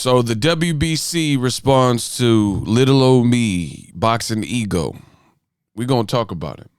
So the WBC responds to little old me, Boxingego. We're going to talk about it.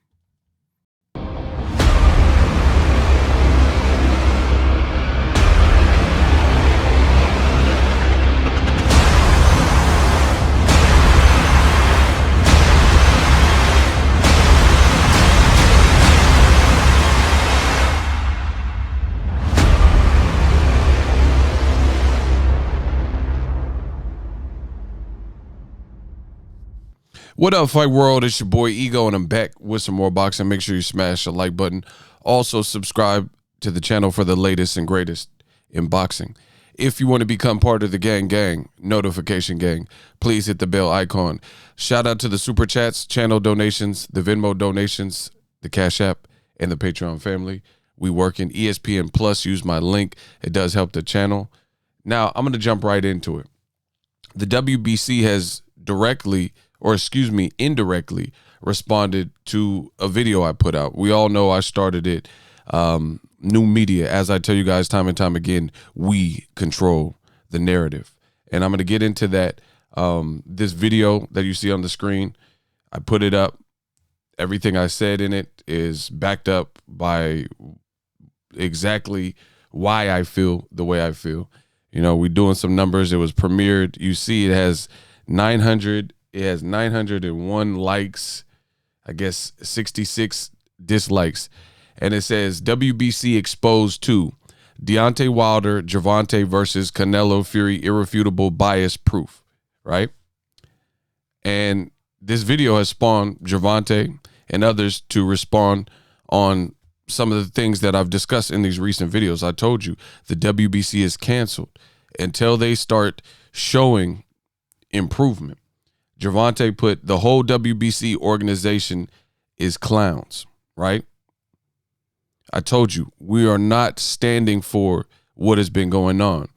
What up, Fight World? It's your boy Ego, and I'm back with some more boxing. Make sure you smash the like button. Also, subscribe to the channel for the latest and greatest in boxing. If you want to become part of the gang, notification gang, please hit the bell icon. Shout out to the Super Chats, channel donations, the Venmo donations, the Cash App, and the Patreon family. We work in ESPN Plus. Use my link. It does help the channel. Now, I'm going to jump right into it. The WBC has indirectly responded to a video I put out. We all know I started it. New media, as I tell you guys time and time again, we control the narrative. And I'm going to get into that. This video that you see on the screen, I put it up. Everything I said in it is backed up by exactly why I feel the way I feel. You know, we're doing some numbers. It was premiered. You see it has 901 likes, I guess 66 dislikes. And it says WBC exposed to Deontay Wilder, Gervonta versus Canelo Fury, irrefutable bias proof, right? And this video has spawned Gervonta and others to respond on some of the things that I've discussed in these recent videos. I told you the WBC is canceled until they start showing improvement. Gervonta put the whole WBC organization is clowns, right? I told you, we are not standing for what has been going on.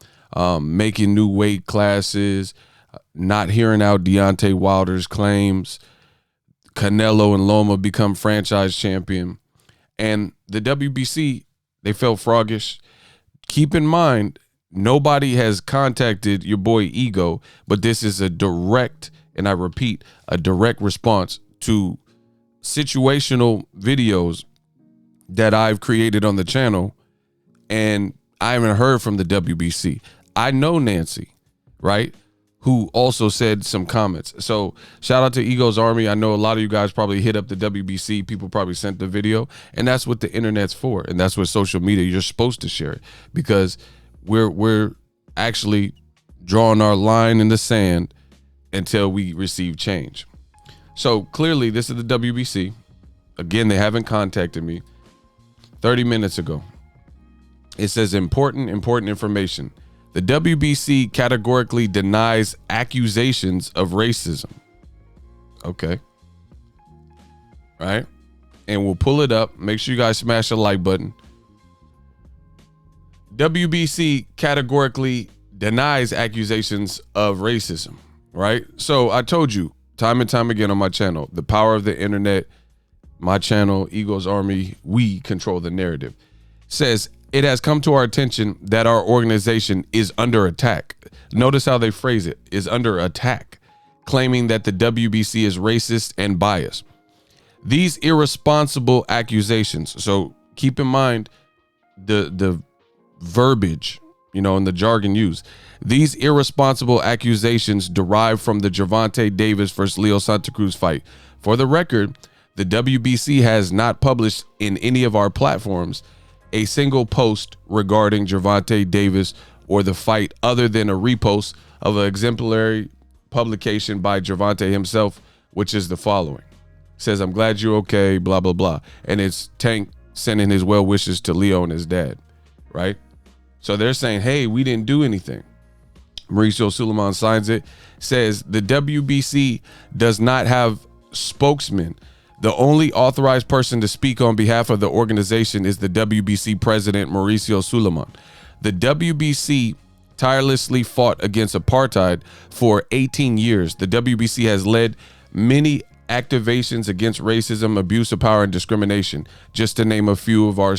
Making new weight classes, not hearing out Deontay Wilder's claims, Canelo and Loma become franchise champion. And the WBC, they felt froggish. Keep in mind, nobody has contacted your boy Ego, but this is a direct, and I repeat, a direct response to situational videos that I've created on the channel, and I haven't heard from the WBC. I know Nancy, right, who also said some comments. So shout out to Ego's Army. I know a lot of you guys probably hit up the WBC. People probably sent the video, and that's what the internet's for, and that's what social media, you're supposed to share it, because we're actually drawing our line in the sand until we receive change. So clearly this is the WBC. Again, they haven't contacted me. 30 minutes ago, it says important information. The WBC categorically denies accusations of racism. Okay. Right? And we'll pull it up. Make sure you guys smash the like button. WBC categorically denies accusations of racism, right? So I told you time and time again on my channel, the power of the internet, my channel, Ego's Army, we control the narrative. Says it has come to our attention that our organization is under attack. Notice how they phrase it, is under attack, claiming that the WBC is racist and biased. These irresponsible accusations, so keep in mind the verbiage, you know, and the jargon used. These irresponsible accusations derive from the Gervonta Davis versus Leo Santa Cruz fight. For the record, the WBC has not published in any of our platforms a single post regarding Gervonta Davis or the fight other than a repost of an exemplary publication by Gervonta himself, which is the following. It says, "I'm glad you're okay, blah, blah, blah." And it's Tank sending his well wishes to Leo and his dad, right? So they're saying, hey, we didn't do anything. Mauricio Suleiman signs it, says the WBC does not have spokesman. The only authorized person to speak on behalf of the organization is the WBC president, Mauricio Suleiman. The WBC tirelessly fought against apartheid for 18 years. The WBC has led many activations against racism, abuse of power, and discrimination, just to name a few of our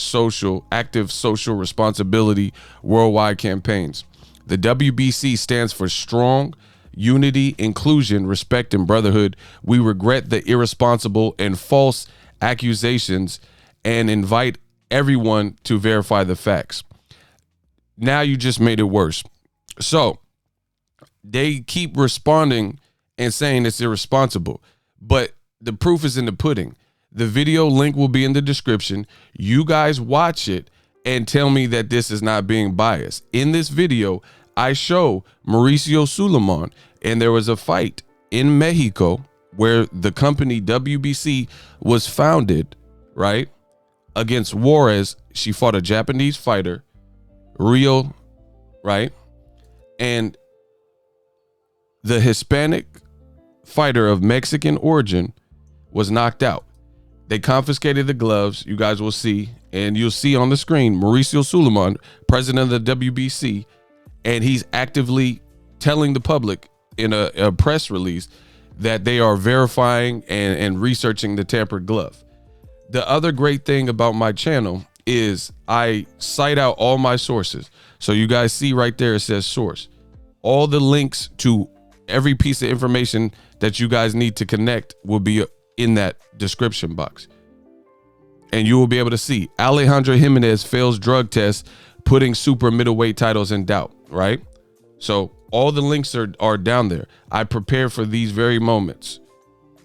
active social responsibility worldwide campaigns. The WBC stands for strong, unity, inclusion, respect, and brotherhood. We regret the irresponsible and false accusations and invite everyone to verify the facts. Now you just made it worse. So they keep responding and saying it's irresponsible, but the proof is in the pudding. The video link will be in the description. You guys watch it and tell me that this is not being biased. In this video, I show Mauricio Suleiman, and there was a fight in Mexico where the company WBC was founded, right? Against Juarez. She fought a Japanese fighter, Rio, right? And the Hispanic fighter of Mexican origin was knocked out. They confiscated the gloves. You guys will see, and you'll see on the screen, Mauricio Suleiman, president of the WBC, and he's actively telling the public in a press release that they are verifying and researching the tampered glove. The other great thing about my channel is I cite out all my sources. So you guys see right there, it says source. All the links to every piece of information that you guys need to connect will be in that description box. And you will be able to see Alejandro Jimenez fails drug test, putting super middleweight titles in doubt, right? So all the links are down there. I prepared for these very moments.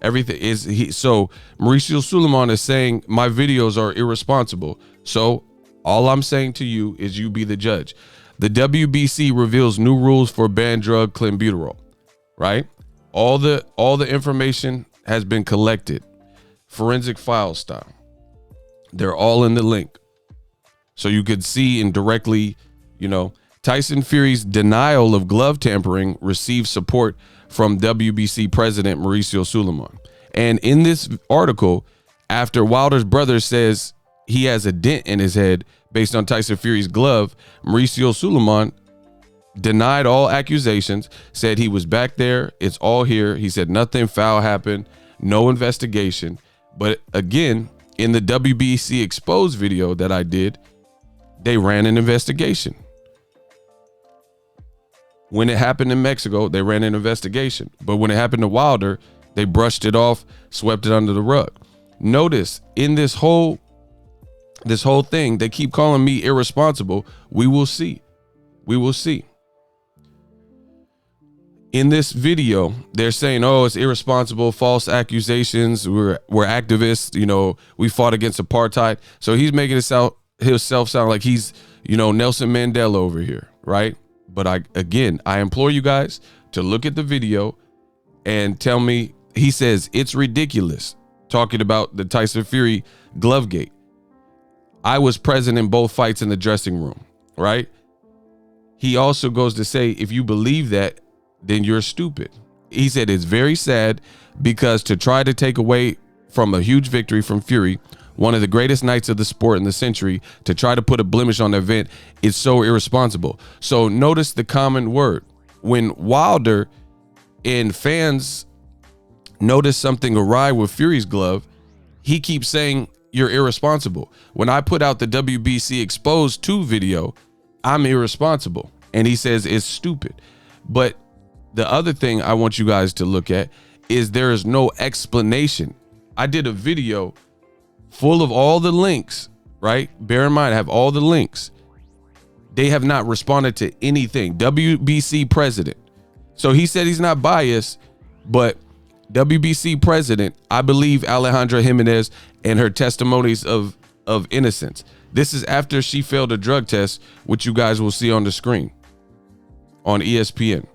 Everything is so Mauricio Suleiman is saying my videos are irresponsible. So all I'm saying to you is you be the judge. The WBC reveals new rules for banned drug clenbuterol, right? All the information has been collected, forensic file style. They're all in the link. So you could see and directly, Tyson Fury's denial of glove tampering received support from WBC president Mauricio Suleiman. And in this article, after Wilder's brother says he has a dent in his head based on Tyson Fury's glove, Mauricio Suleiman denied all accusations, said he was back there, it's all here. He said nothing foul happened, no investigation. But again, in the WBC exposed video that I did, they ran an investigation. When it happened in Mexico, they ran an investigation. But when it happened to Wilder, they brushed it off, swept it under the rug. Notice in this whole thing, they keep calling me irresponsible. We will see. We will see. In this video, they're saying, oh, it's irresponsible, false accusations. We're activists. We fought against apartheid. So he's making himself sound like he's, Nelson Mandela over here, right? But I implore you guys to look at the video and tell me. He says it's ridiculous, talking about the Tyson Fury glove gate. I was present in both fights in the dressing room, right? He also goes to say, if you believe that, then you're stupid. He said it's very sad because to try to take away from a huge victory from Fury, one of the greatest nights of the sport in the century, to try to put a blemish on the event is so irresponsible. So notice the common word. When Wilder and fans notice something awry with Fury's glove, he keeps saying you're irresponsible. When I put out the WBC Exposed 2 video, I'm irresponsible. And he says it's stupid. But the other thing I want you guys to look at is there is no explanation. I did a video full of all the links, right? Bear in mind, I have all the links. They have not responded to anything. WBC president. So he said he's not biased, but WBC president, I believe Alejandra Jimenez and her testimonies of innocence. This is after she failed a drug test, which you guys will see on the screen on ESPN.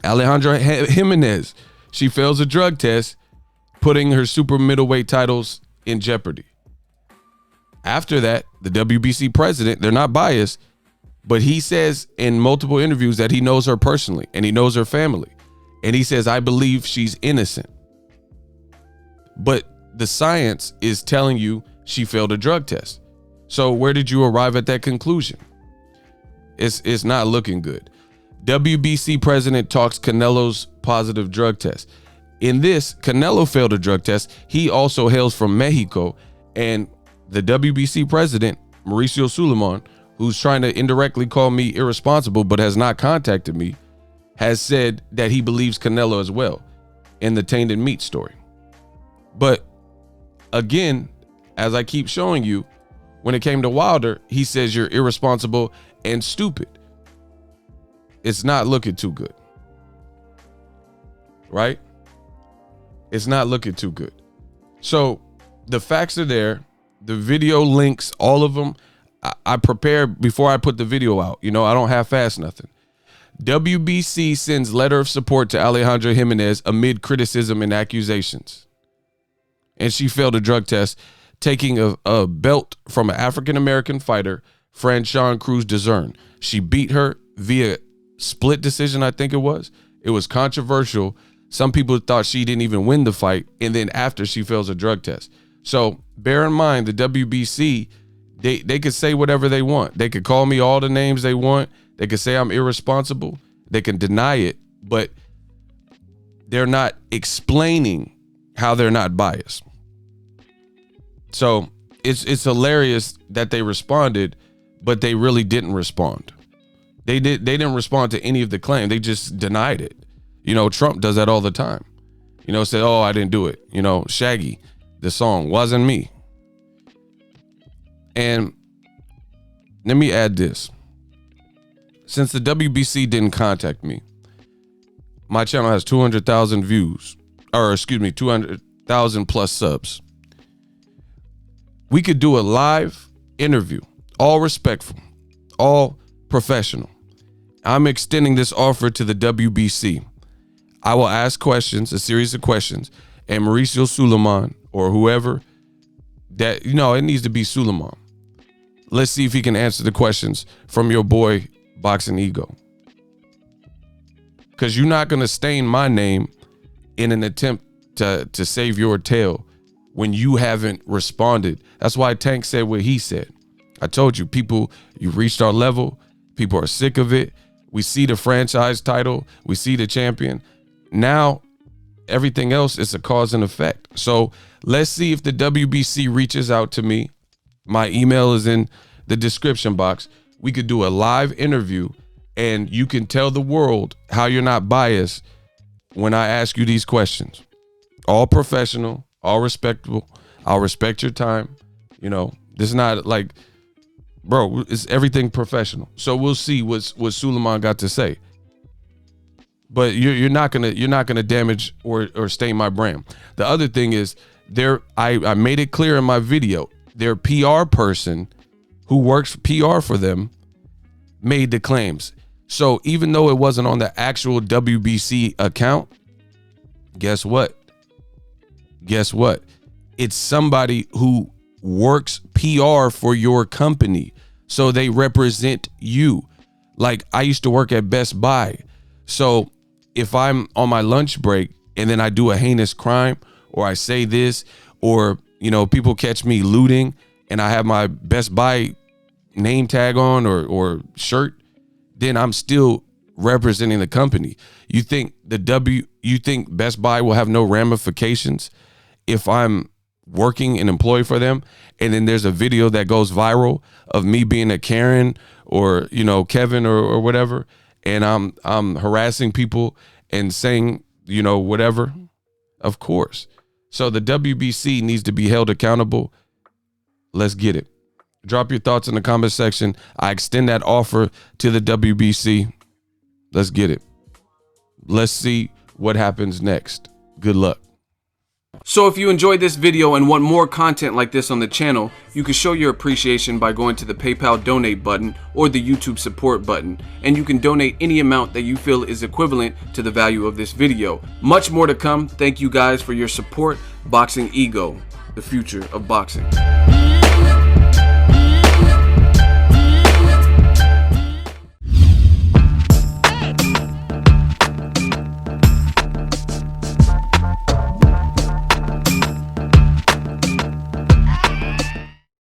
Alejandra Jimenez, she fails a drug test, putting her super middleweight titles in jeopardy. After that, the WBC president, they're not biased, but he says in multiple interviews that he knows her personally and he knows her family. And he says, I believe she's innocent. But the science is telling you she failed a drug test. So where did you arrive at that conclusion? It's not looking good. WBC president talks Canelo's positive drug test. In this, Canelo failed a drug test. He also hails from Mexico. And the WBC president, Mauricio Suleiman, who's trying to indirectly call me irresponsible but has not contacted me, has said that he believes Canelo as well in the tainted meat story. But again, as I keep showing you, when it came to Wilder, he says you're irresponsible and stupid. It's not looking too good, right? It's not looking too good. So the facts are there. The video links, all of them, I prepared before I put the video out. You know, I don't half-ass nothing. WBC sends letter of support to Alejandra Jimenez amid criticism and accusations. And she failed a drug test, taking a belt from an African-American fighter, Franchon Cruz Dezern. She beat her via split decision, I think it was. It was controversial. Some people thought she didn't even win the fight, and then after she fails a drug test. So bear in mind, the WBC, they could say whatever they want. They could call me all the names they want. They could say I'm irresponsible. They can deny it, but they're not explaining how they're not biased. So it's hilarious that they responded, but they really didn't respond. They didn't respond to any of the claim. They just denied it. You know, Trump does that all the time. You know, say, oh, I didn't do it. You know, Shaggy, the song wasn't me. And let me add this. Since the WBC didn't contact me, my channel has 200,000 views, or excuse me, 200,000 plus subs. We could do a live interview, all respectful, all professional. I'm extending this offer to the WBC. I will ask questions, a series of questions, and Mauricio Suleiman or whoever that, you know, it needs to be Suleiman. Let's see if he can answer the questions from your boy, Boxingego. Because you're not going to stain my name in an attempt to save your tail when you haven't responded. That's why Tank said what he said. I told you, people, you reached our level. People are sick of it. We see the franchise title. We see the champion. Now, everything else is a cause and effect. So let's see if the WBC reaches out to me. My email is in the description box. We could do a live interview and you can tell the world how you're not biased when I ask you these questions. All professional, all respectable. I'll respect your time. You know, this is not like, bro, it's everything professional. So we'll see what Suleiman got to say. But you're not gonna damage or stain my brand. The other thing is, I made it clear in my video, their PR person who works PR for them made the claims. So even though it wasn't on the actual WBC account, guess what? It's somebody who works PR for your company. So they represent you. Like, I used to work at Best Buy. So if I'm on my lunch break and then I do a heinous crime, or I say this, or, you know, people catch me looting and I have my Best Buy name tag on or shirt, then I'm still representing the company. You think Best Buy will have no ramifications if I'm working an employee for them, and then there's a video that goes viral of me being a Karen or, you know, Kevin or whatever, and I'm harassing people and saying, you know, whatever? Of course. So the WBC needs to be held accountable. Let's get it. Drop your thoughts in the comment section. I extend that offer to the WBC. Let's get it. Let's see what happens next. Good luck. So if you enjoyed this video and want more content like this on the channel, you can show your appreciation by going to the PayPal donate button or the YouTube support button, and you can donate any amount that you feel is equivalent to the value of this video. Much more to come. Thank you guys for your support. Boxingego, the future of boxing.